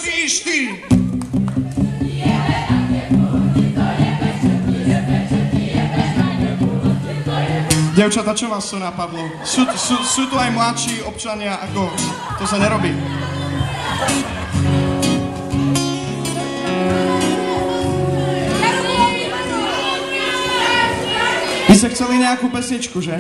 taký štýl. Devčata, čo vás to napadlo? Sú tu aj mladší občania, ako to sa nerobí. Vy ste chceli nejakú pesničku, že?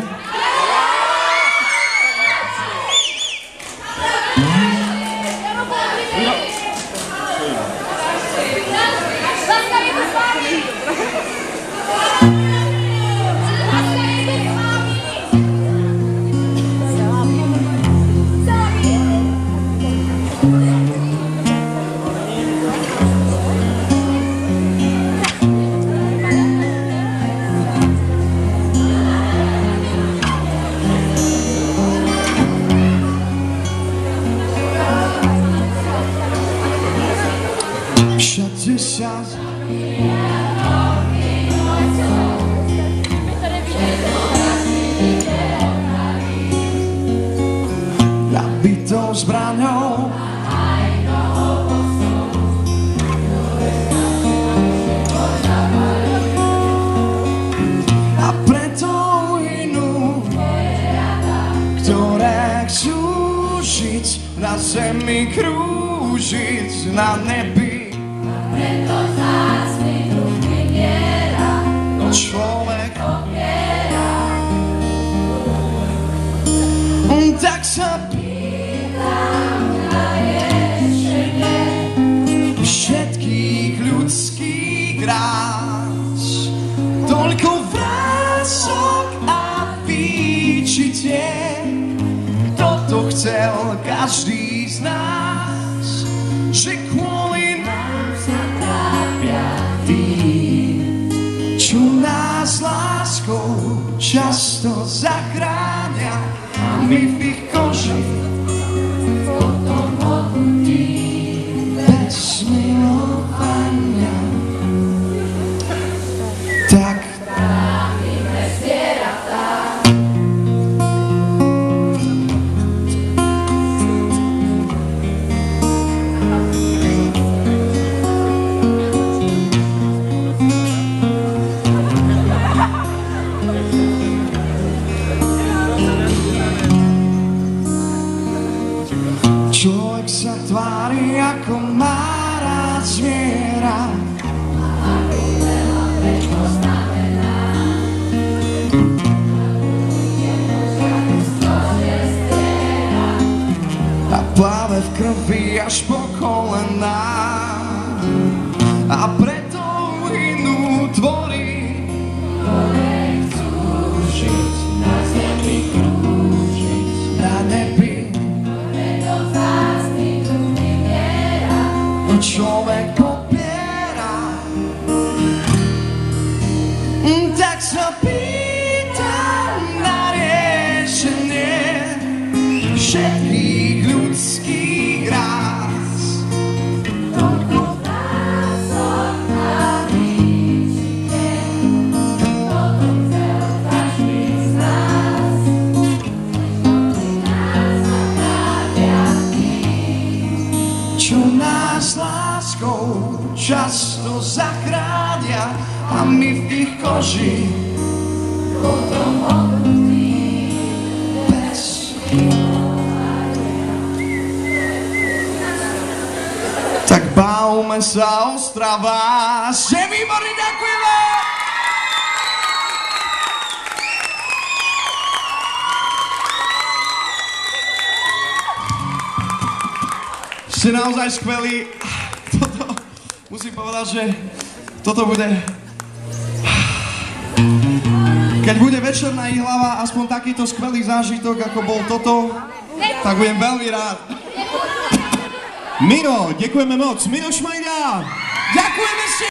Nabitou zbraňou a preto inú, ktoré chcú žiť na zemi, krúžiť na nebi. Preto zásvinu vyniera, no človek opiera. Tak sa pýtam na riešenie všetkých ľudských krás. Toľko vrások a výčitie, toto chcel každý z nás, že kvôli nám sa trápia tí, čo nás láskou často zachránia, a my v ich koži potom hodnutí bez milovania. Tak trávime zvieratá. človek sa tvári, ako má rád zviera. A pláve v krvi až po kolená. A preto inú tvorí, ktoré chcú žiť na zemi, krúžiť na nebi. Človek popiera, tak sa pýtam na riešenie všetkých ľudských rás. Toľko vrások a výčitie, toto chcel každý z nás. Kvôli nás sa trápia tí, Čo nás láskou často zachránia, a my v ich koži potom hodnutí bez. Tak bavme sa, Ostrava, ste výborní, ďakujeme! Ste naozaj skvelí. Musím povedať, že toto bude... Keď bude večerná Ihlava, aspoň takýto skvelý zážitok, ako bol toto, tak budem veľmi rád. Miro, ďakujeme moc. Miro Šmajda! Ďakujeme si!